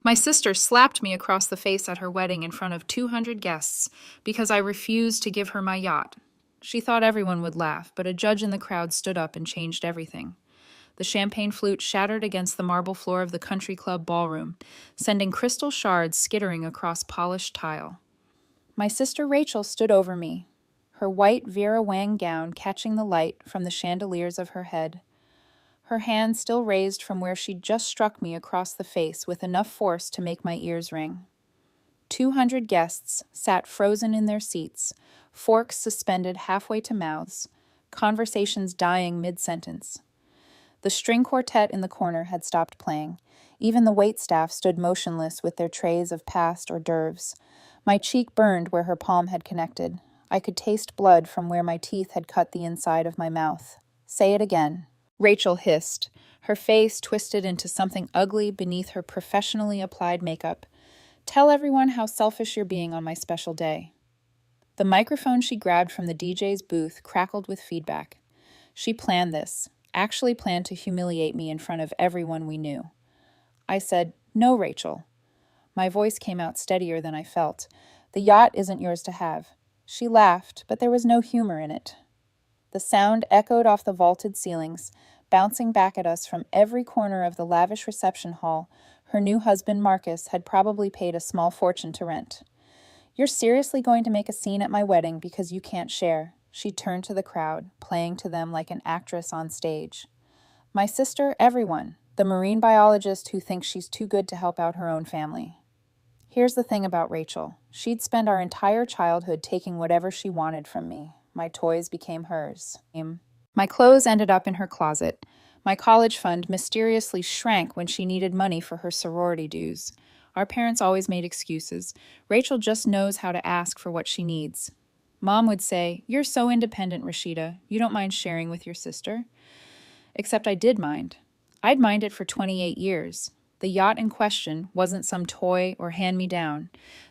My sister slapped me across the face at her wedding in front of 200 guests because I refused to give her my yacht. She thought everyone would laugh, but a judge in the crowd stood up and changed everything. The champagne flute shattered against the marble floor of the country club ballroom, sending crystal shards skittering across polished tile. My sister Rachel stood over me, her white Vera Wang gown catching the light from the chandeliers of her head. Her hand still raised from where she'd just struck me across the face with enough force to make my ears ring. 200 guests sat frozen in their seats, forks suspended halfway to mouths, conversations dying mid-sentence. The string quartet in the corner had stopped playing. Even the waitstaff stood motionless with their trays of passed hors d'oeuvres. My cheek burned where her palm had connected. I could taste blood from where my teeth had cut the inside of my mouth. "Say it again," Rachel hissed, her face twisted into something ugly beneath her professionally applied makeup. "Tell everyone how selfish you're being on my special day." The microphone she grabbed from the DJ's booth crackled with feedback. She planned this, actually planned to humiliate me in front of everyone we knew. I said, "No, Rachel." My voice came out steadier than I felt. "The yacht isn't yours to have." She laughed, but there was no humor in it. The sound echoed off the vaulted ceilings, bouncing back at us from every corner of the lavish reception hall her new husband Marcus had probably paid a small fortune to rent. "You're seriously going to make a scene at my wedding because you can't share." She turned to the crowd, playing to them like an actress on stage. "My sister, everyone. The marine biologist who thinks she's too good to help out her own family." Here's the thing about Rachel. She'd spend our entire childhood taking whatever she wanted from me. My toys became hers. My clothes ended up in her closet. My college fund mysteriously shrank when she needed money for her sorority dues. Our parents always made excuses. Rachel just knows how to ask for what she needs. Mom would say, "You're so independent, Rashida. You don't mind sharing with your sister?" Except I did mind. I'd minded for 28 years. The yacht in question wasn't some toy or hand-me-down.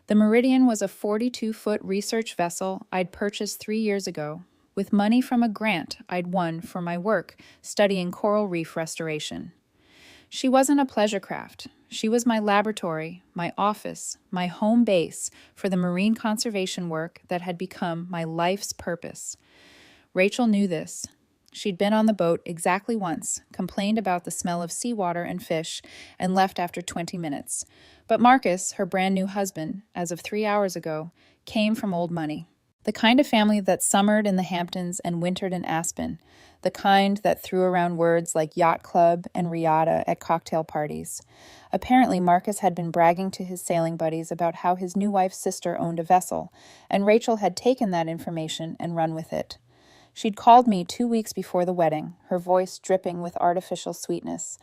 The Meridian was a 42-foot research vessel I'd purchased 3 years ago, with money from a grant I'd won for my work studying coral reef restoration. She wasn't a pleasure craft. She was my laboratory, my office, my home base for the marine conservation work that had become my life's purpose. Rachel knew this. She'd been on the boat exactly once, complained about the smell of seawater and fish, and left after 20 minutes. But Marcus, her brand new husband, as of 3 hours ago, came from old money. The kind of family that summered in the Hamptons and wintered in Aspen. The kind that threw around words like yacht club and riata at cocktail parties. Apparently, Marcus had been bragging to his sailing buddies about how his new wife's sister owned a vessel, and Rachel had taken that information and run with it. She'd called me 2 weeks before the wedding, her voice dripping with artificial sweetness.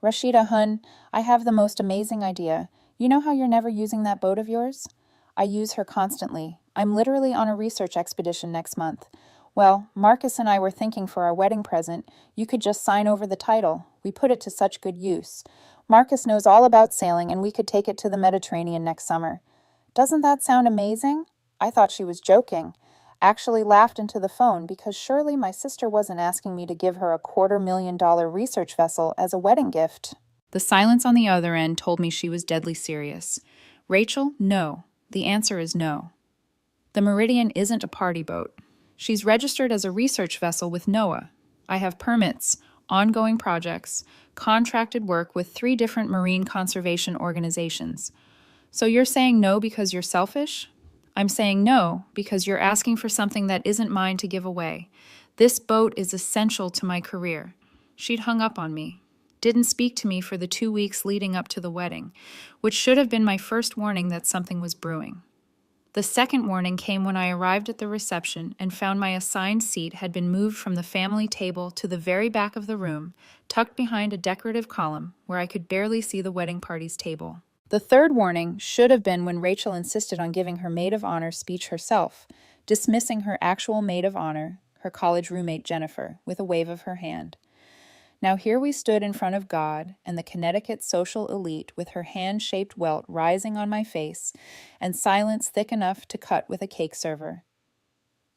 "Rashida, hun, I have the most amazing idea. You know how you're never using that boat of yours? I use her constantly. I'm literally on a research expedition next month. Well, Marcus and I were thinking for our wedding present, you could just sign over the title. We put it to such good use. Marcus knows all about sailing, and we could take it to the Mediterranean next summer. Doesn't that sound amazing?" I thought she was joking. Actually laughed into the phone because surely my sister wasn't asking me to give her a $250,000 research vessel as a wedding gift. The silence on the other end told me she was deadly serious. "Rachel, no. The answer is no. The Meridian isn't a party boat. She's registered as a research vessel with NOAA. I have permits, ongoing projects, contracted work with 3 different marine conservation organizations. So you're saying no because you're selfish?" "I'm saying no because you're asking for something that isn't mine to give away. This boat is essential to my career." She'd hung up on me. Didn't speak to me for the 2 weeks leading up to the wedding, which should have been my first warning that something was brewing. The second warning came when I arrived at the reception and found my assigned seat had been moved from the family table to the very back of the room, tucked behind a decorative column where I could barely see the wedding party's table. The third warning should have been when Rachel insisted on giving her maid of honor speech herself, dismissing her actual maid of honor, her college roommate Jennifer, with a wave of her hand. Now here we stood in front of God and the Connecticut social elite with her hand-shaped welt rising on my face and silence thick enough to cut with a cake server.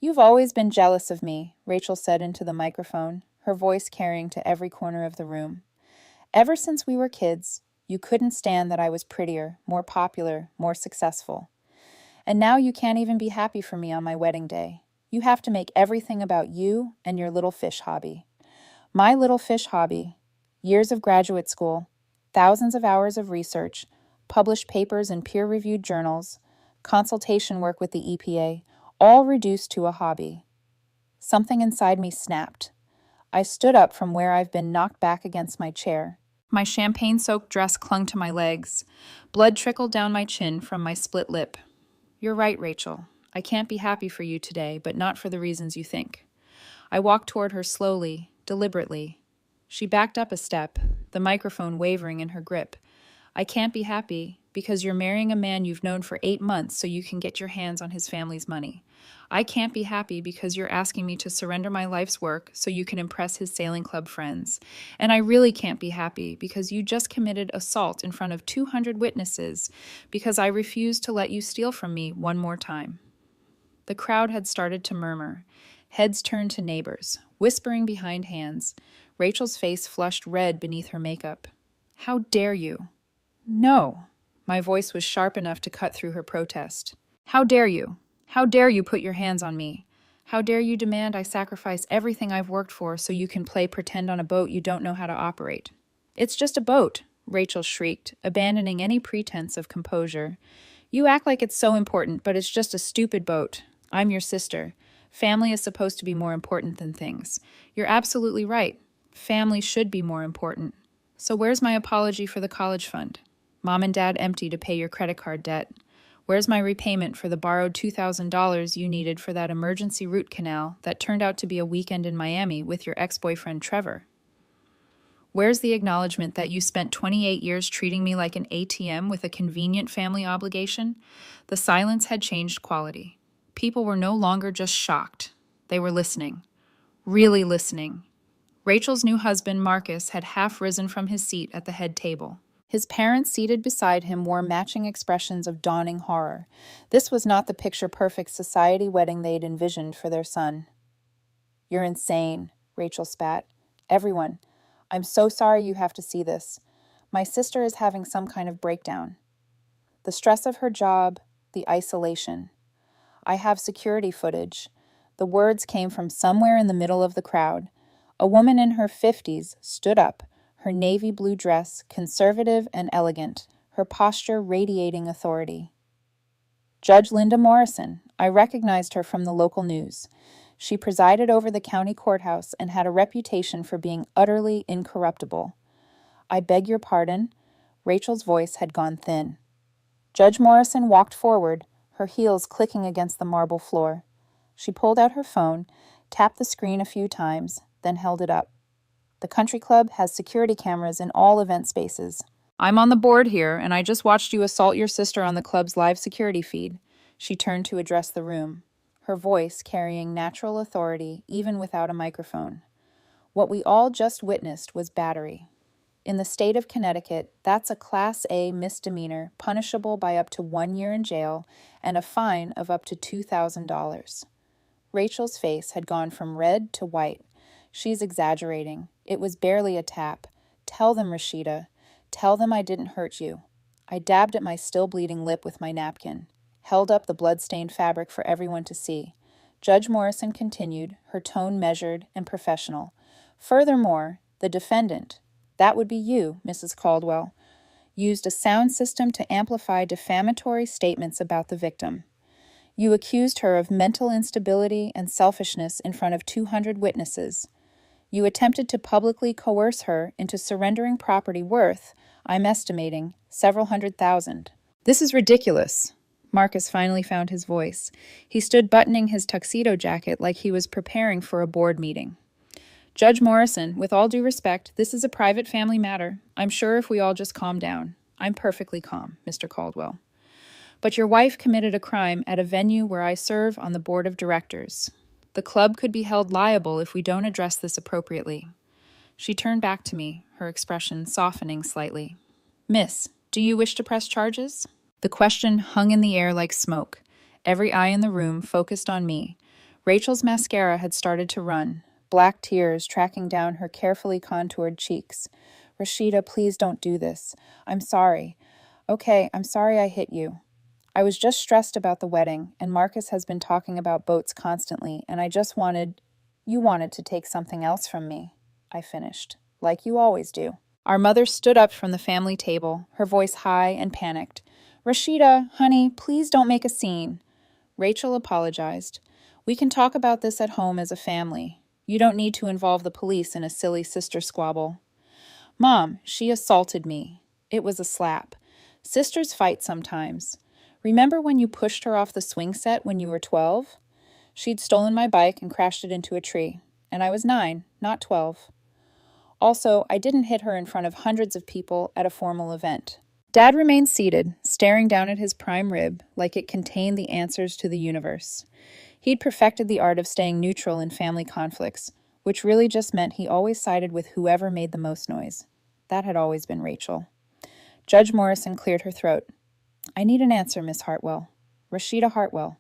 "You've always been jealous of me," Rachel said into the microphone, her voice carrying to every corner of the room. "Ever since we were kids, You couldn't stand that I was prettier, more popular, more successful. And now you can't even be happy for me on my wedding day. You have to make everything about you and your little fish hobby. My little fish hobby, years of graduate school, thousands of hours of research, published papers in peer-reviewed journals, consultation work with the EPA, all reduced to a hobby. Something inside me snapped. I stood up from where I've been knocked back against my chair. My champagne-soaked dress clung to my legs. Blood trickled down my chin from my split lip. You're right, Rachel. I can't be happy for you today, but not for the reasons you think. I walked toward her slowly, deliberately. She backed up a step, the microphone wavering in her grip. I can't be happy because you're marrying a man you've known for 8 months so you can get your hands on his family's money. I can't be happy because you're asking me to surrender my life's work so you can impress his sailing club friends. And I really can't be happy because you just committed assault in front of 200 witnesses because I refuse to let you steal from me one more time. The crowd had started to murmur. Heads turned to neighbors, whispering behind hands. Rachel's face flushed red beneath her makeup. How dare you? No. My voice was sharp enough to cut through her protest. How dare you? How dare you put your hands on me? How dare you demand I sacrifice everything I've worked for so you can play pretend on a boat you don't know how to operate? It's just a boat, Rachel shrieked, abandoning any pretense of composure. You act like it's so important, but it's just a stupid boat. I'm your sister. Family is supposed to be more important than things. You're absolutely right. Family should be more important. So where's my apology for the college fund? Mom and Dad empty to pay your credit card debt. Where's my repayment for the borrowed $2,000 you needed for that emergency root canal that turned out to be a weekend in Miami with your ex-boyfriend Trevor? Where's the acknowledgement that you spent 28 years treating me like an ATM with a convenient family obligation? The silence had changed quality. People were no longer just shocked. They were listening. Really listening. Rachel's new husband, Marcus, had half risen from his seat at the head table. His parents seated beside him wore matching expressions of dawning horror. This was not the picture-perfect society wedding they'd envisioned for their son. You're insane, Rachel spat. Everyone, I'm so sorry you have to see this. My sister is having some kind of breakdown. The stress of her job, the isolation. I have security footage. The words came from somewhere in the middle of the crowd. A woman in her 50s stood up, her navy blue dress conservative and elegant, her posture radiating authority. Judge Linda Morrison. I recognized her from the local news. She presided over the county courthouse and had a reputation for being utterly incorruptible. I beg your pardon. Rachel's voice had gone thin. Judge Morrison walked forward, her heels clicking against the marble floor. She pulled out her phone, tapped the screen a few times, then held it up. The country club has security cameras in all event spaces. I'm on the board here, and I just watched you assault your sister on the club's live security feed. She turned to address the room, her voice carrying natural authority even without a microphone. What we all just witnessed was battery. In the state of Connecticut, that's a Class A misdemeanor punishable by up to 1 year in jail and a fine of up to $2,000. Rachel's face had gone from red to white. She's exaggerating. It was barely a tap. Tell them, Rashida. Tell them I didn't hurt you. I dabbed at my still bleeding lip with my napkin, held up the blood-stained fabric for everyone to see. Judge Morrison continued, her tone measured and professional. Furthermore, the defendant, that would be you, Mrs. Caldwell, used a sound system to amplify defamatory statements about the victim. You accused her of mental instability and selfishness in front of 200 witnesses. You attempted to publicly coerce her into surrendering property worth, I'm estimating, several $100,000. This is ridiculous. Marcus finally found his voice. He stood buttoning his tuxedo jacket like he was preparing for a board meeting. Judge Morrison, with all due respect, this is a private family matter. I'm sure if we all just calm down. I'm perfectly calm, Mr. Caldwell. But your wife committed a crime at a venue where I serve on the board of directors. The club could be held liable if we don't address this appropriately. She turned back to me, her expression softening slightly. Miss, do you wish to press charges? The question hung in the air like smoke. Every eye in the room focused on me. Rachel's mascara had started to run, black tears tracking down her carefully contoured cheeks. Rashida, please don't do this. I'm sorry. Okay, I'm sorry I hit you. I was just stressed about the wedding, and Marcus has been talking about boats constantly, and I just wanted. You wanted to take something else from me, I finished, like you always do. Our mother stood up from the family table, her voice high and panicked. Rashida, honey, please don't make a scene. Rachel apologized. We can talk about this at home as a family. You don't need to involve the police in a silly sister squabble. Mom, she assaulted me. It was a slap. Sisters fight sometimes. Remember when you pushed her off the swing set when you were 12? She'd stolen my bike and crashed it into a tree. And I was 9, not 12. Also, I didn't hit her in front of hundreds of people at a formal event. Dad remained seated, staring down at his prime rib like it contained the answers to the universe. He'd perfected the art of staying neutral in family conflicts, which really just meant he always sided with whoever made the most noise. That had always been Rachel. Judge Morrison cleared her throat. I need an answer, Miss Hartwell. Rashida Hartwell.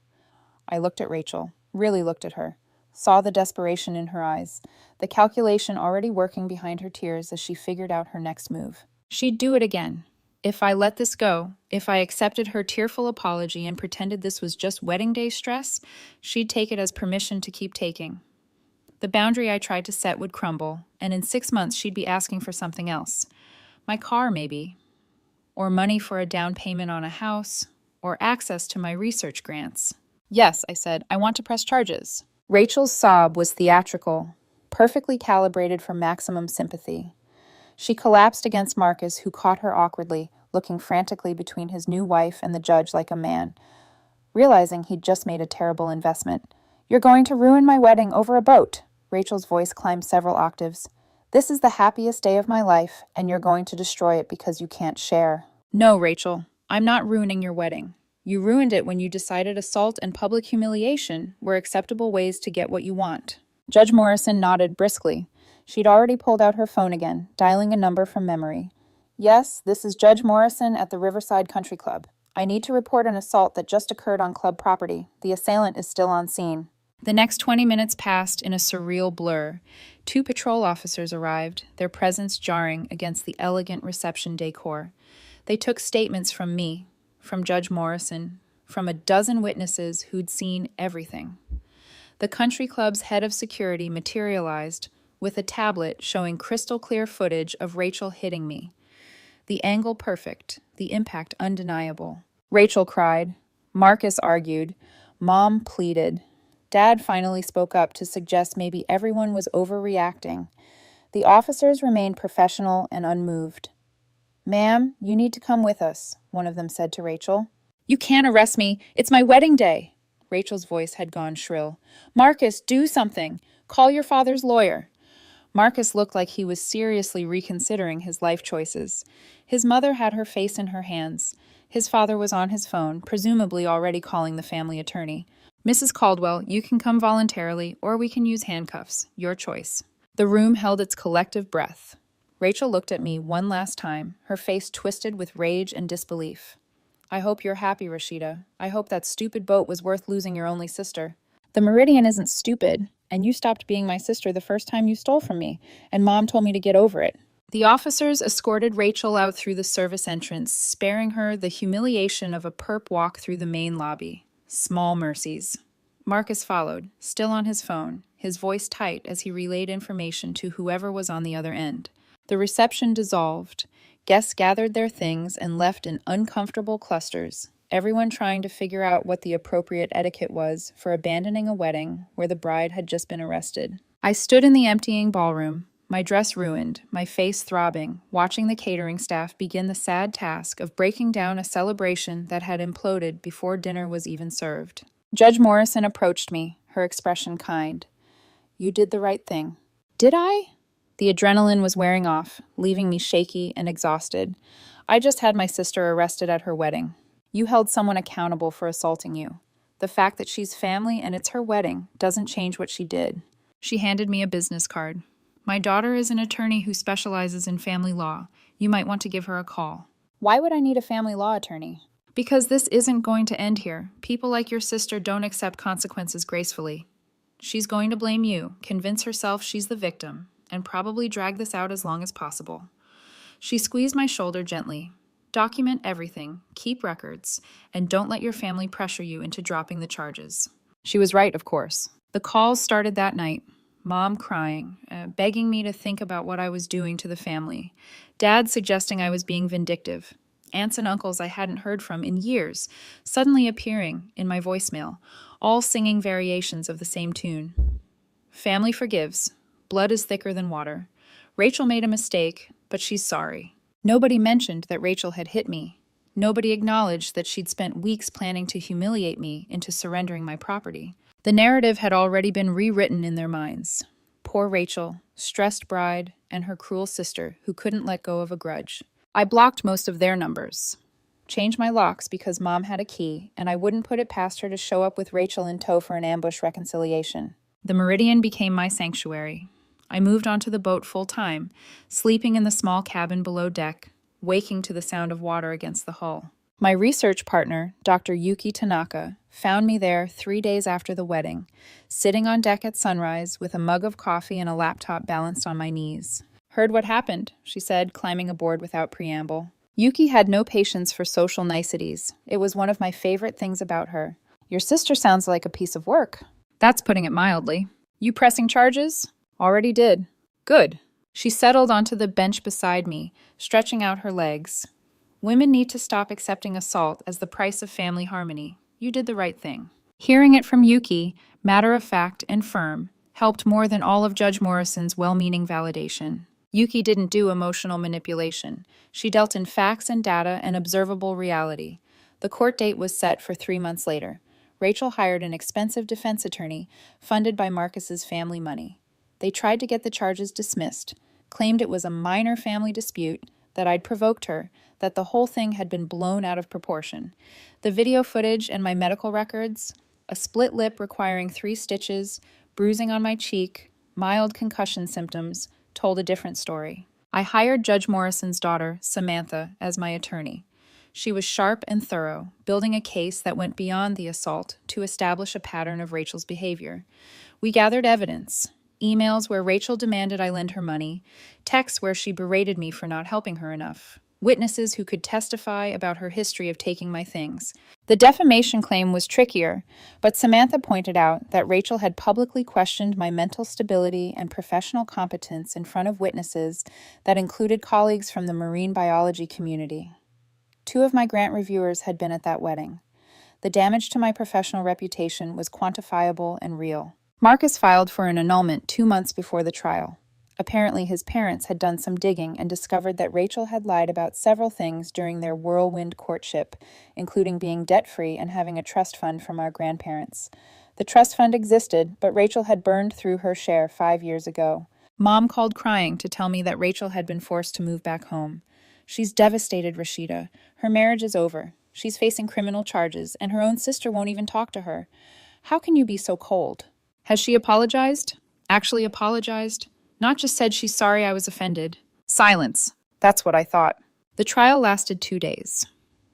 I looked at Rachel, really looked at her, saw the desperation in her eyes, the calculation already working behind her tears as she figured out her next move. She'd do it again. If I let this go, if I accepted her tearful apology and pretended this was just wedding day stress, she'd take it as permission to keep taking. The boundary I tried to set would crumble, and in 6 months she'd be asking for something else. My car, maybe. Or money for a down payment on a house, or access to my research grants. Yes, I said, I want to press charges. Rachel's sob was theatrical, perfectly calibrated for maximum sympathy. She collapsed against Marcus, who caught her awkwardly, looking frantically between his new wife and the judge like a man, realizing he'd just made a terrible investment. You're going to ruin my wedding over a boat. Rachel's voice climbed several octaves. This is the happiest day of my life, and you're going to destroy it because you can't share. No, Rachel, I'm not ruining your wedding. You ruined it when you decided assault and public humiliation were acceptable ways to get what you want. Judge Morrison nodded briskly. She'd already pulled out her phone again, dialing a number from memory. Yes, this is Judge Morrison at the Riverside Country Club. I need to report an assault that just occurred on club property. The assailant is still on scene. The next 20 minutes passed in a surreal blur. 2 patrol officers arrived, their presence jarring against the elegant reception decor. They took statements from me, from Judge Morrison, from a dozen witnesses who'd seen everything. The country club's head of security materialized with a tablet showing crystal clear footage of Rachel hitting me. The angle perfect, the impact undeniable. Rachel cried. Marcus argued. Mom pleaded. Dad finally spoke up to suggest maybe everyone was overreacting. The officers remained professional and unmoved. Ma'am, you need to come with us, one of them said to Rachel. You can't arrest me. It's my wedding day. Rachel's voice had gone shrill. Marcus, do something. Call your father's lawyer. Marcus looked like he was seriously reconsidering his life choices. His mother had her face in her hands. His father was on his phone, presumably already calling the family attorney. Mrs. Caldwell, you can come voluntarily, or we can use handcuffs. Your choice. The room held its collective breath. Rachel looked at me one last time, her face twisted with rage and disbelief. I hope you're happy, Rashida. I hope that stupid boat was worth losing your only sister. The Meridian isn't stupid, and you stopped being my sister the first time you stole from me, and Mom told me to get over it. The officers escorted Rachel out through the service entrance, sparing her the humiliation of a perp walk through the main lobby. Small mercies. Marcus followed, still on his phone, his voice tight as he relayed information to whoever was on the other end. The reception dissolved. Guests gathered their things and left in uncomfortable clusters, everyone trying to figure out what the appropriate etiquette was for abandoning a wedding where the bride had just been arrested. I stood in the emptying ballroom, my dress ruined, my face throbbing, watching the catering staff begin the sad task of breaking down a celebration that had imploded before dinner was even served. Judge Morrison approached me, her expression kind. You did the right thing. Did I? The adrenaline was wearing off, leaving me shaky and exhausted. I just had my sister arrested at her wedding. You held someone accountable for assaulting you. The fact that she's family and it's her wedding doesn't change what she did. She handed me a business card. My daughter is an attorney who specializes in family law. You might want to give her a call. Why would I need a family law attorney? Because this isn't going to end here. People like your sister don't accept consequences gracefully. She's going to blame you, convince herself she's the victim, and probably drag this out as long as possible. She squeezed my shoulder gently. Document everything, keep records, and don't let your family pressure you into dropping the charges. She was right, of course. The calls started that night. Mom crying, begging me to think about what I was doing to the family. Dad suggesting I was being vindictive. Aunts and uncles I hadn't heard from in years, suddenly appearing in my voicemail, all singing variations of the same tune. Family forgives. Blood is thicker than water. Rachel made a mistake, but she's sorry. Nobody mentioned that Rachel had hit me. Nobody acknowledged that she'd spent weeks planning to humiliate me into surrendering my property. The narrative had already been rewritten in their minds. Poor Rachel, stressed bride, and her cruel sister who couldn't let go of a grudge. I blocked most of their numbers. Changed my locks because Mom had a key, and I wouldn't put it past her to show up with Rachel in tow for an ambush reconciliation. The Meridian became my sanctuary. I moved onto the boat full-time, sleeping in the small cabin below deck, waking to the sound of water against the hull. My research partner, Dr. Yuki Tanaka, found me there 3 days after the wedding, sitting on deck at sunrise with a mug of coffee and a laptop balanced on my knees. "Heard what happened," she said, climbing aboard without preamble. Yuki had no patience for social niceties. It was one of my favorite things about her. "Your sister sounds like a piece of work." "That's putting it mildly." "You pressing charges?" "Already did." "Good." She settled onto the bench beside me, stretching out her legs. "Women need to stop accepting assault as the price of family harmony. You did the right thing." Hearing it from Yuki, matter of fact and firm, helped more than all of Judge Morrison's well-meaning validation. Yuki didn't do emotional manipulation. She dealt in facts and data and observable reality. The court date was set for 3 months later. Rachel hired an expensive defense attorney, funded by Marcus's family money. They tried to get the charges dismissed, claimed it was a minor family dispute, that I'd provoked her, that the whole thing had been blown out of proportion. The video footage and my medical records, a split lip requiring 3 stitches, bruising on my cheek, mild concussion symptoms, told a different story. I hired Judge Morrison's daughter, Samantha, as my attorney. She was sharp and thorough, building a case that went beyond the assault to establish a pattern of Rachel's behavior. We gathered evidence. Emails where Rachel demanded I lend her money, texts where she berated me for not helping her enough, witnesses who could testify about her history of taking my things. The defamation claim was trickier, but Samantha pointed out that Rachel had publicly questioned my mental stability and professional competence in front of witnesses that included colleagues from the marine biology community. 2 of my grant reviewers had been at that wedding. The damage to my professional reputation was quantifiable and real. Marcus filed for an annulment 2 months before the trial. Apparently, his parents had done some digging and discovered that Rachel had lied about several things during their whirlwind courtship, including being debt-free and having a trust fund from our grandparents. The trust fund existed, but Rachel had burned through her share 5 years ago. Mom called crying to tell me that Rachel had been forced to move back home. "She's devastated, Rashida. Her marriage is over. She's facing criminal charges, and her own sister won't even talk to her. How can you be so cold?" "Has she apologized? Actually apologized? Not just said she's sorry I was offended?" Silence. That's what I thought. The trial lasted 2 days.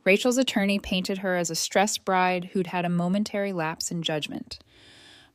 Rachel's attorney painted her as a stressed bride who'd had a momentary lapse in judgment.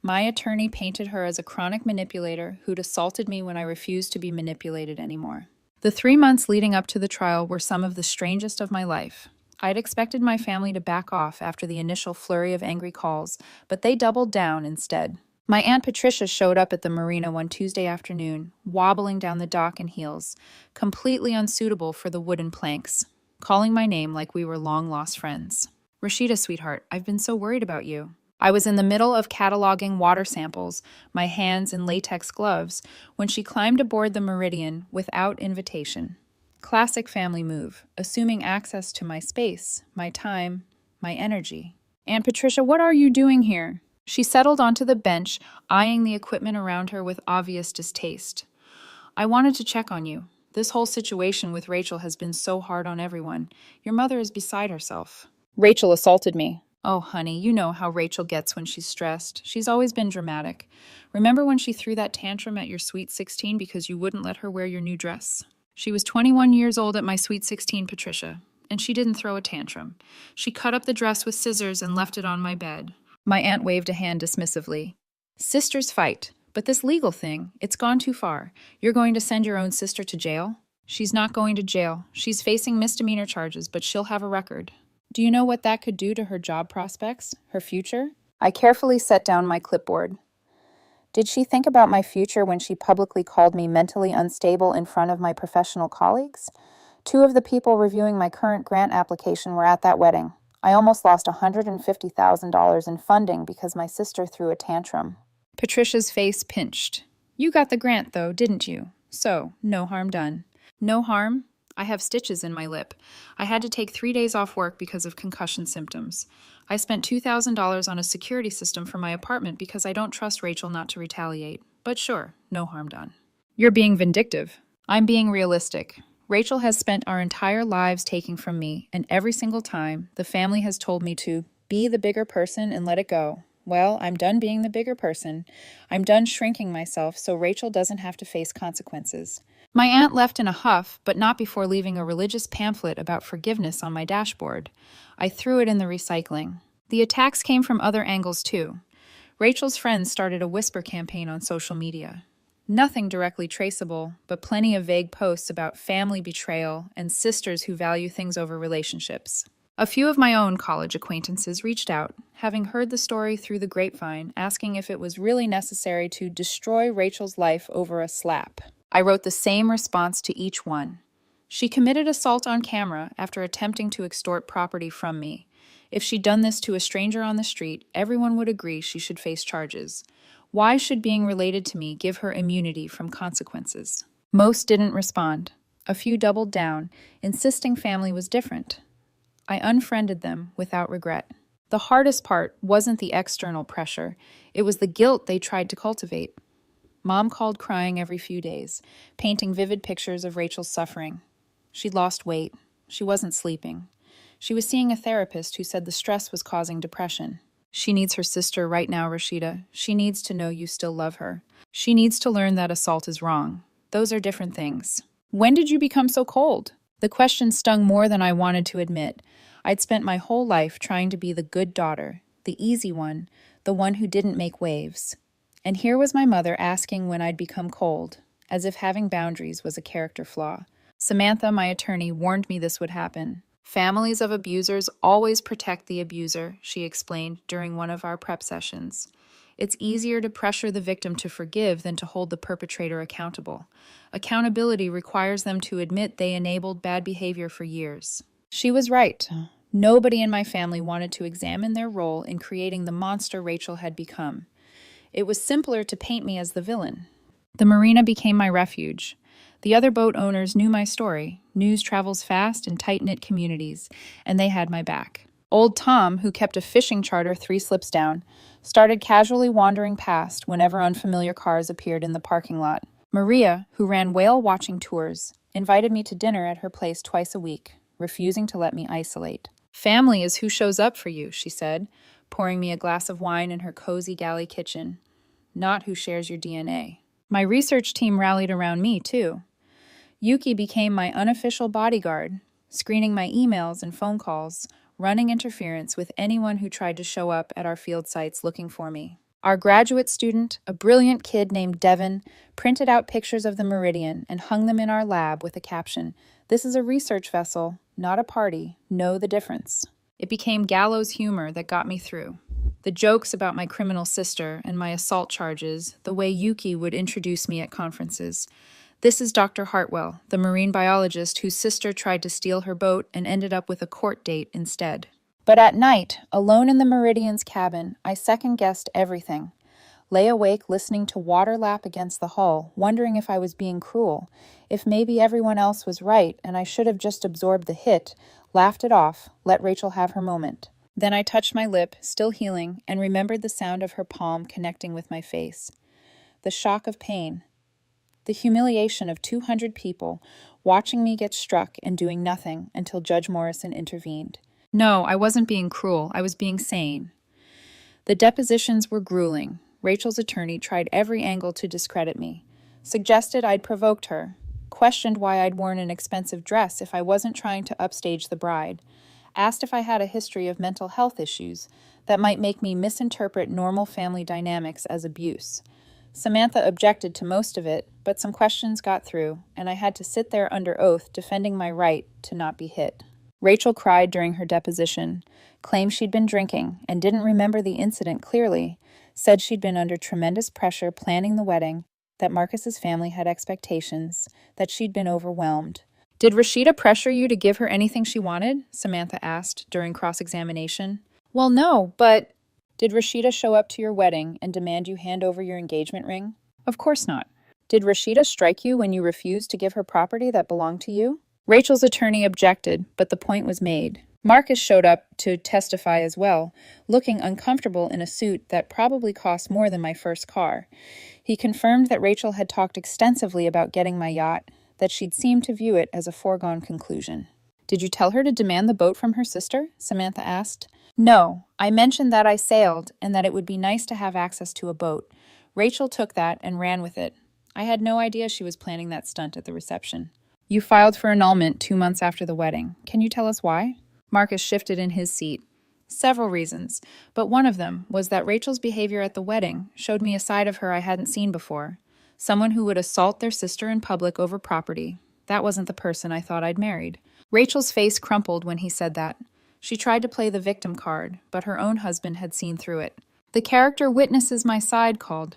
My attorney painted her as a chronic manipulator who'd assaulted me when I refused to be manipulated anymore. The 3 months leading up to the trial were some of the strangest of my life. I'd expected my family to back off after the initial flurry of angry calls, but they doubled down instead. My Aunt Patricia showed up at the marina one Tuesday afternoon, wobbling down the dock in heels, completely unsuitable for the wooden planks, calling my name like we were long-lost friends. "Rashida, sweetheart, I've been so worried about you." I was in the middle of cataloging water samples, my hands in latex gloves, when she climbed aboard the Meridian without invitation. Classic family move, assuming access to my space, my time, my energy. "Aunt Patricia, what are you doing here?" She settled onto the bench, eyeing the equipment around her with obvious distaste. "I wanted to check on you. This whole situation with Rachel has been so hard on everyone. Your mother is beside herself." "Rachel assaulted me." "Oh, honey, you know how Rachel gets when she's stressed. She's always been dramatic. Remember when she threw that tantrum at your Sweet 16 because you wouldn't let her wear your new dress?" She was 21 years old at my Sweet 16, Patricia, and she didn't throw a tantrum. She cut up the dress with scissors and left it on my bed. My aunt waved a hand dismissively. "Sisters fight, but this legal thing, it's gone too far. You're going to send your own sister to jail?" She's not going to jail. She's facing misdemeanor charges, but she'll have a record. Do you know what that could do to her job prospects, her future? I carefully set down my clipboard. Did she think about my future when she publicly called me mentally unstable in front of my professional colleagues? Two of the people reviewing my current grant application were at that wedding. I almost lost $150,000 in funding because my sister threw a tantrum. Patricia's face pinched. You got the grant, though, didn't you? So, no harm done. No harm? I have stitches in my lip. I had to take 3 days off work because of concussion symptoms. I spent $2,000 on a security system for my apartment because I don't trust Rachel not to retaliate. But sure, no harm done. You're being vindictive. I'm being realistic. Rachel has spent our entire lives taking from me, and every single time, the family has told me to be the bigger person and let it go. Well, I'm done being the bigger person. I'm done shrinking myself so Rachel doesn't have to face consequences. My aunt left in a huff, but not before leaving a religious pamphlet about forgiveness on my dashboard. I threw it in the recycling. The attacks came from other angles, too. Rachel's friends started a whisper campaign on social media. Nothing directly traceable, but plenty of vague posts about family betrayal and sisters who value things over relationships. A few of my own college acquaintances reached out, having heard the story through the grapevine, asking if it was really necessary to destroy Rachel's life over a slap. I wrote the same response to each one. She committed assault on camera after attempting to extort property from me. If she'd done this to a stranger on the street, everyone would agree she should face charges. Why should being related to me give her immunity from consequences? Most didn't respond. A few doubled down, insisting family was different. I unfriended them without regret. The hardest part wasn't the external pressure. It was the guilt they tried to cultivate. Mom called crying every few days, painting vivid pictures of Rachel's suffering. She'd lost weight. She wasn't sleeping. She was seeing a therapist who said the stress was causing depression. She needs her sister right now, Rashida. She needs to know you still love her. She needs to learn that assault is wrong. Those are different things. When did you become so cold? The question stung more than I wanted to admit. I'd spent my whole life trying to be the good daughter, the easy one, the one who didn't make waves. And here was my mother asking when I'd become cold, as if having boundaries was a character flaw. Samantha, my attorney, warned me this would happen. Families of abusers always protect the abuser, she explained during one of our prep sessions. It's easier to pressure the victim to forgive than to hold the perpetrator accountable. Accountability requires them to admit they enabled bad behavior for years. She was right. Nobody in my family wanted to examine their role in creating the monster Rachel had become. It was simpler to paint me as the villain. The marina became my refuge. The other boat owners knew my story. News travels fast in tight-knit communities, and they had my back. Old Tom, who kept a fishing charter 3 slips down, started casually wandering past whenever unfamiliar cars appeared in the parking lot. Maria, who ran whale-watching tours, invited me to dinner at her place twice a week, refusing to let me isolate. Family is who shows up for you, she said, pouring me a glass of wine in her cozy galley kitchen. Not who shares your DNA. My research team rallied around me, too. Yuki became my unofficial bodyguard, screening my emails and phone calls, running interference with anyone who tried to show up at our field sites looking for me. Our graduate student, a brilliant kid named Devin, printed out pictures of the Meridian and hung them in our lab with a caption, "This is a research vessel, not a party. Know the difference." It became gallows humor that got me through. The jokes about my criminal sister and my assault charges, the way Yuki would introduce me at conferences. This is Dr. Hartwell, the marine biologist whose sister tried to steal her boat and ended up with a court date instead. But at night, alone in the Meridian's cabin, I second-guessed everything. Lay awake listening to water lap against the hull, wondering if I was being cruel, if maybe everyone else was right and I should have just absorbed the hit, laughed it off, let Rachel have her moment. Then I touched my lip, still healing, and remembered the sound of her palm connecting with my face. The shock of pain. The humiliation of 200 people watching me get struck and doing nothing until Judge Morrison intervened. No, I wasn't being cruel. I was being sane. The depositions were grueling. Rachel's attorney tried every angle to discredit me. Suggested I'd provoked her. Questioned why I'd worn an expensive dress if I wasn't trying to upstage the bride. Asked if I had a history of mental health issues that might make me misinterpret normal family dynamics as abuse. Samantha objected to most of it, but some questions got through, and I had to sit there under oath defending my right to not be hit. Rachel cried during her deposition, claimed she'd been drinking and didn't remember the incident clearly, said she'd been under tremendous pressure planning the wedding, that Marcus's family had expectations, that she'd been overwhelmed. Did Rashida pressure you to give her anything she wanted? Samantha asked during cross-examination. Well, no, but did Rashida show up to your wedding and demand you hand over your engagement ring? Of course not. Did Rashida strike you when you refused to give her property that belonged to you? Rachel's attorney objected, but the point was made. Marcus showed up to testify as well, looking uncomfortable in a suit that probably cost more than my first car. He confirmed that Rachel had talked extensively about getting my yacht, that she'd seemed to view it as a foregone conclusion. Did you tell her to demand the boat from her sister? Samantha asked. No, I mentioned that I sailed and that it would be nice to have access to a boat. Rachel took that and ran with it. I had no idea she was planning that stunt at the reception. You filed for annulment 2 months after the wedding. Can you tell us why? Marcus shifted in his seat. Several reasons, but one of them was that Rachel's behavior at the wedding showed me a side of her I hadn't seen before. Someone who would assault their sister in public over property. That wasn't the person I thought I'd married. Rachel's face crumpled when he said that. She tried to play the victim card, but her own husband had seen through it. The character witnesses my side called.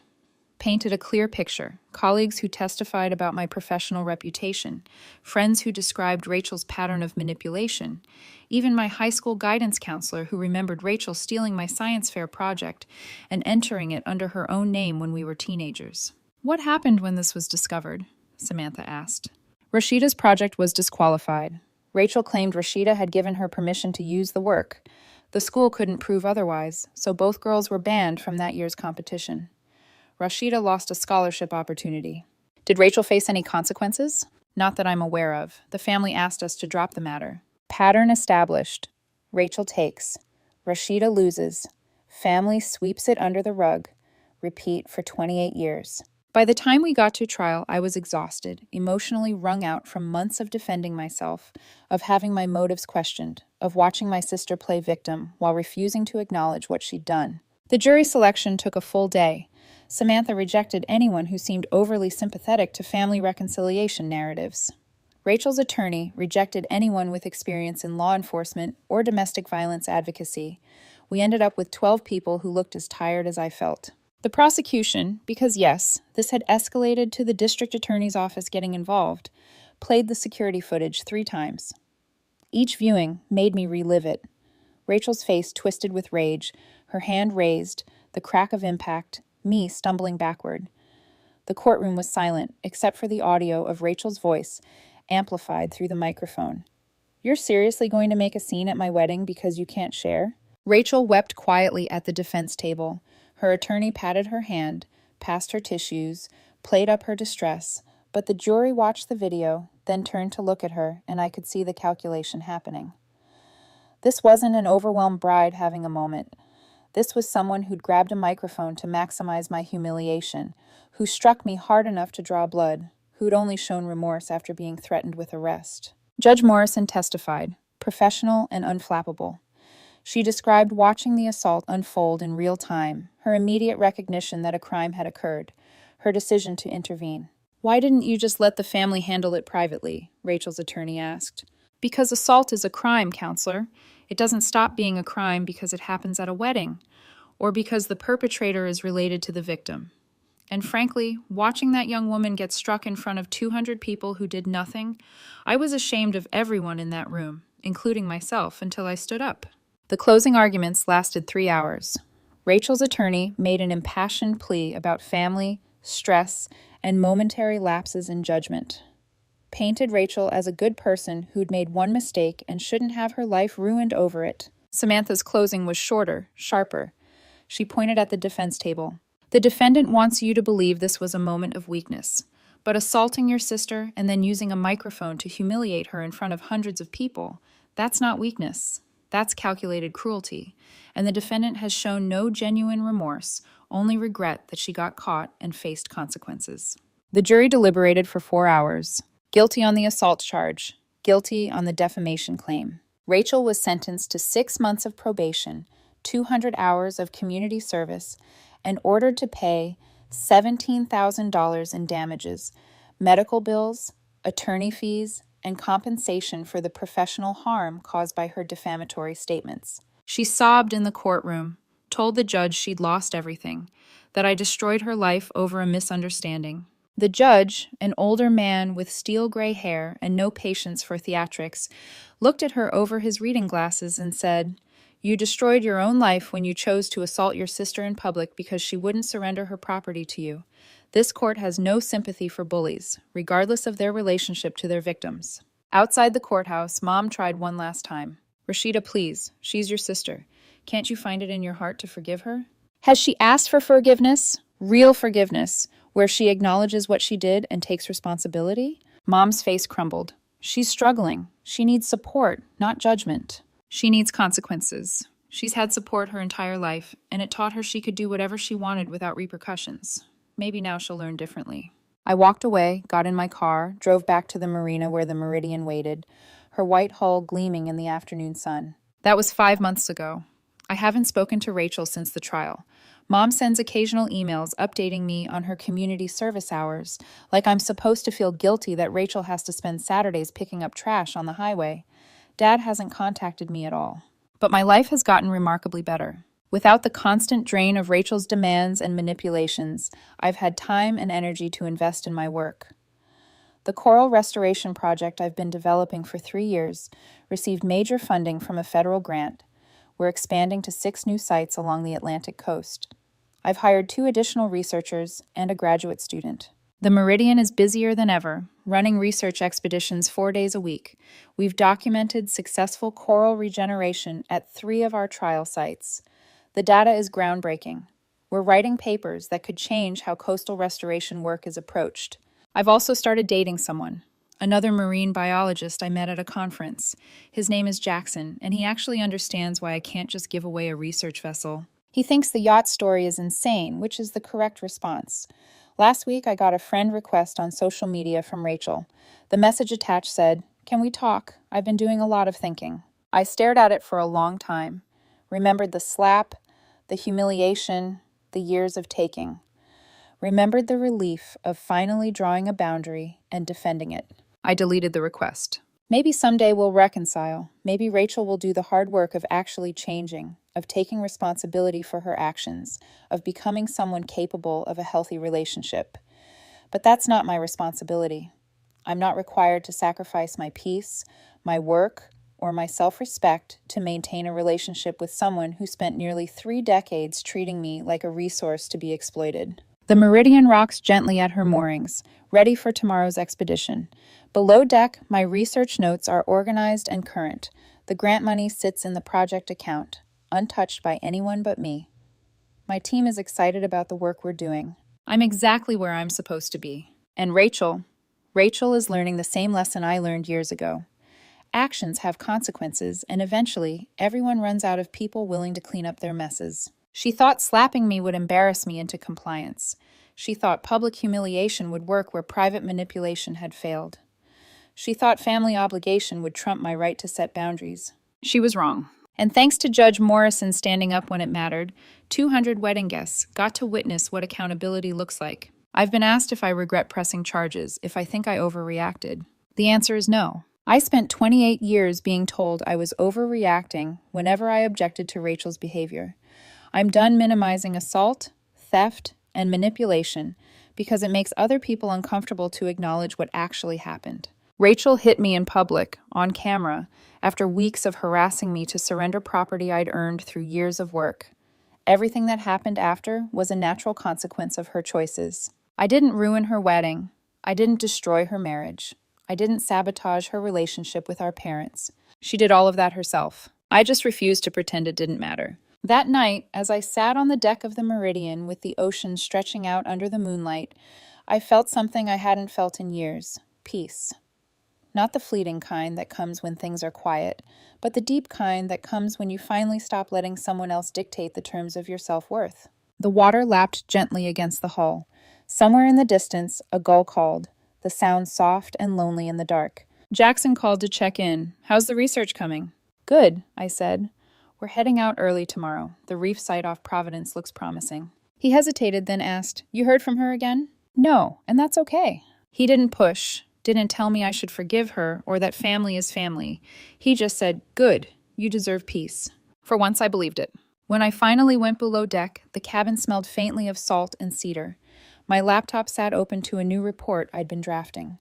Painted a clear picture. Colleagues who testified about my professional reputation. Friends who described Rachel's pattern of manipulation. Even my high school guidance counselor who remembered Rachel stealing my science fair project and entering it under her own name when we were teenagers. What happened when this was discovered? Samantha asked. Rashida's project was disqualified. Rachel claimed Rashida had given her permission to use the work. The school couldn't prove otherwise, so both girls were banned from that year's competition. Rashida lost a scholarship opportunity. Did Rachel face any consequences? Not that I'm aware of. The family asked us to drop the matter. Pattern established. Rachel takes. Rashida loses. Family sweeps it under the rug. Repeat for 28 years. By the time we got to trial, I was exhausted, emotionally wrung out from months of defending myself, of having my motives questioned, of watching my sister play victim while refusing to acknowledge what she'd done. The jury selection took a full day. Samantha rejected anyone who seemed overly sympathetic to family reconciliation narratives. Rachel's attorney rejected anyone with experience in law enforcement or domestic violence advocacy. We ended up with 12 people who looked as tired as I felt. The prosecution, because yes, this had escalated to the district attorney's office getting involved, played the security footage 3 times. Each viewing made me relive it. Rachel's face twisted with rage, her hand raised, the crack of impact, me stumbling backward. The courtroom was silent, except for the audio of Rachel's voice, amplified through the microphone. You're seriously going to make a scene at my wedding because you can't share? Rachel wept quietly at the defense table. Her attorney patted her hand, passed her tissues, played up her distress, but the jury watched the video, then turned to look at her, and I could see the calculation happening. This wasn't an overwhelmed bride having a moment. This was someone who'd grabbed a microphone to maximize my humiliation, who struck me hard enough to draw blood, who'd only shown remorse after being threatened with arrest. Judge Morrison testified, professional and unflappable. She described watching the assault unfold in real time, her immediate recognition that a crime had occurred, her decision to intervene. Why didn't you just let the family handle it privately? Rachel's attorney asked. Because assault is a crime, counselor. It doesn't stop being a crime because it happens at a wedding, or because the perpetrator is related to the victim. And frankly, watching that young woman get struck in front of 200 people who did nothing, I was ashamed of everyone in that room, including myself, until I stood up. The closing arguments lasted 3 hours. Rachel's attorney made an impassioned plea about family, stress, and momentary lapses in judgment. Painted Rachel as a good person who'd made one mistake and shouldn't have her life ruined over it. Samantha's closing was shorter, sharper. She pointed at the defense table. The defendant wants you to believe this was a moment of weakness, but assaulting your sister and then using a microphone to humiliate her in front of hundreds of people, that's not weakness. That's calculated cruelty, and the defendant has shown no genuine remorse, only regret that she got caught and faced consequences. The jury deliberated for 4 hours. Guilty on the assault charge, guilty on the defamation claim. Rachel was sentenced to 6 months of probation, 200 hours of community service, and ordered to pay $17,000 in damages, medical bills, attorney fees, and compensation for the professional harm caused by her defamatory statements. She sobbed in the courtroom, told the judge she'd lost everything, that I destroyed her life over a misunderstanding. The judge, an older man with steel gray hair and no patience for theatrics, looked at her over his reading glasses and said, "You destroyed your own life when you chose to assault your sister in public because she wouldn't surrender her property to you. This court has no sympathy for bullies, regardless of their relationship to their victims." Outside the courthouse, Mom tried one last time. "Rashida, please. She's your sister. Can't you find it in your heart to forgive her?" Has she asked for forgiveness? Real forgiveness, where she acknowledges what she did and takes responsibility? Mom's face crumbled. She's struggling. She needs support, not judgment. She needs consequences. She's had support her entire life, and it taught her she could do whatever she wanted without repercussions. Maybe now she'll learn differently. I walked away, got in my car, drove back to the marina where the Meridian waited, her white hull gleaming in the afternoon sun. That was 5 months ago. I haven't spoken to Rachel since the trial. Mom sends occasional emails updating me on her community service hours, like I'm supposed to feel guilty that Rachel has to spend Saturdays picking up trash on the highway. Dad hasn't contacted me at all. But my life has gotten remarkably better. Without the constant drain of Rachel's demands and manipulations, I've had time and energy to invest in my work. The coral restoration project I've been developing for 3 years received major funding from a federal grant. We're expanding to 6 new sites along the Atlantic coast. I've hired 2 additional researchers and a graduate student. The Meridian is busier than ever, running research expeditions 4 days a week. We've documented successful coral regeneration at 3 of our trial sites. The data is groundbreaking. We're writing papers that could change how coastal restoration work is approached. I've also started dating someone, another marine biologist I met at a conference. His name is Jackson, and he actually understands why I can't just give away a research vessel. He thinks the yacht story is insane, which is the correct response. Last week, I got a friend request on social media from Rachel. The message attached said, "Can we talk? I've been doing a lot of thinking." I stared at it for a long time, remembered the slap, the humiliation, the years of taking. Remembered the relief of finally drawing a boundary and defending it. I deleted the request. Maybe someday we'll reconcile. Maybe Rachel will do the hard work of actually changing, of taking responsibility for her actions, of becoming someone capable of a healthy relationship. But that's not my responsibility. I'm not required to sacrifice my peace, my work, or my self-respect to maintain a relationship with someone who spent nearly 3 decades treating me like a resource to be exploited. The Meridian rocks gently at her moorings, ready for tomorrow's expedition. Below deck, my research notes are organized and current. The grant money sits in the project account, untouched by anyone but me. My team is excited about the work we're doing. I'm exactly where I'm supposed to be. And Rachel is learning the same lesson I learned years ago. Actions have consequences, and eventually, everyone runs out of people willing to clean up their messes. She thought slapping me would embarrass me into compliance. She thought public humiliation would work where private manipulation had failed. She thought family obligation would trump my right to set boundaries. She was wrong. And thanks to Judge Morrison standing up when it mattered, 200 wedding guests got to witness what accountability looks like. I've been asked if I regret pressing charges, if I think I overreacted. The answer is no. I spent 28 years being told I was overreacting whenever I objected to Rachel's behavior. I'm done minimizing assault, theft, and manipulation because it makes other people uncomfortable to acknowledge what actually happened. Rachel hit me in public, on camera, after weeks of harassing me to surrender property I'd earned through years of work. Everything that happened after was a natural consequence of her choices. I didn't ruin her wedding. I didn't destroy her marriage. I didn't sabotage her relationship with our parents. She did all of that herself. I just refused to pretend it didn't matter. That night, as I sat on the deck of the Meridian with the ocean stretching out under the moonlight, I felt something I hadn't felt in years: peace. Not the fleeting kind that comes when things are quiet, but the deep kind that comes when you finally stop letting someone else dictate the terms of your self-worth. The water lapped gently against the hull. Somewhere in the distance, a gull called, the sound soft and lonely in the dark. Jackson called to check in. "How's the research coming?" "Good," I said. "We're heading out early tomorrow. The reef site off Providence looks promising." He hesitated, then asked, "You heard from her again?" "No, and that's okay." He didn't push, didn't tell me I should forgive her or that family is family. He just said, "Good, you deserve peace." For once, I believed it. When I finally went below deck, the cabin smelled faintly of salt and cedar. My laptop sat open to a new report I'd been drafting.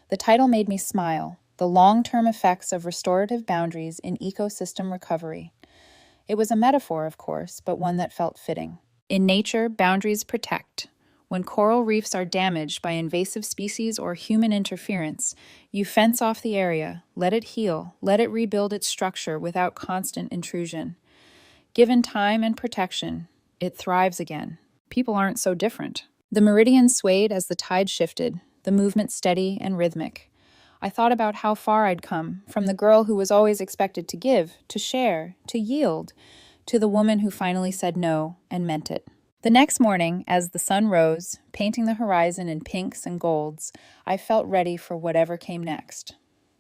The title made me smile: The Long-Term Effects of Restorative Boundaries in Ecosystem Recovery. It was a metaphor, of course, but one that felt fitting. In nature, boundaries protect. When coral reefs are damaged by invasive species or human interference, you fence off the area, let it heal, let it rebuild its structure without constant intrusion. Given time and protection, it thrives again. People aren't so different. The meridian swayed as the tide shifted, the movement steady and rhythmic. I thought about how far I'd come, from the girl who was always expected to give, to share, to yield, to the woman who finally said no and meant it. The next morning, as the sun rose, painting the horizon in pinks and golds, I felt ready for whatever came next.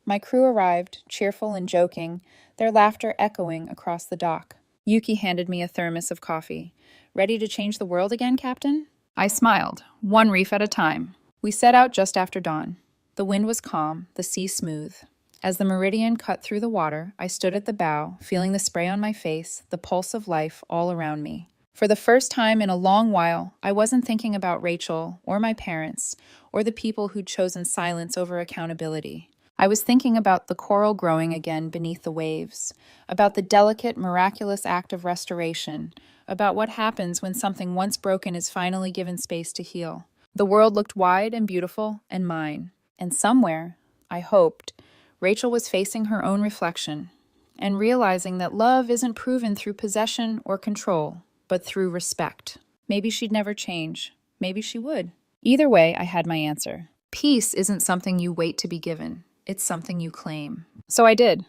My crew arrived, cheerful and joking, their laughter echoing across the dock. Yuki handed me a thermos of coffee. "Ready to change the world again, Captain?" I smiled, one reef at a time. We set out just after dawn. The wind was calm, the sea smooth. As the meridian cut through the water, I stood at the bow, feeling the spray on my face, the pulse of life all around me. For the first time in a long while, I wasn't thinking about Rachel or my parents or the people who'd chosen silence over accountability. I was thinking about the coral growing again beneath the waves, about the delicate, miraculous act of restoration, about what happens when something once broken is finally given space to heal. The world looked wide and beautiful, and mine. And somewhere, I hoped, Rachel was facing her own reflection and realizing that love isn't proven through possession or control, but through respect. Maybe she'd never change. Maybe she would. Either way, I had my answer. Peace isn't something you wait to be given. It's something you claim. So I did.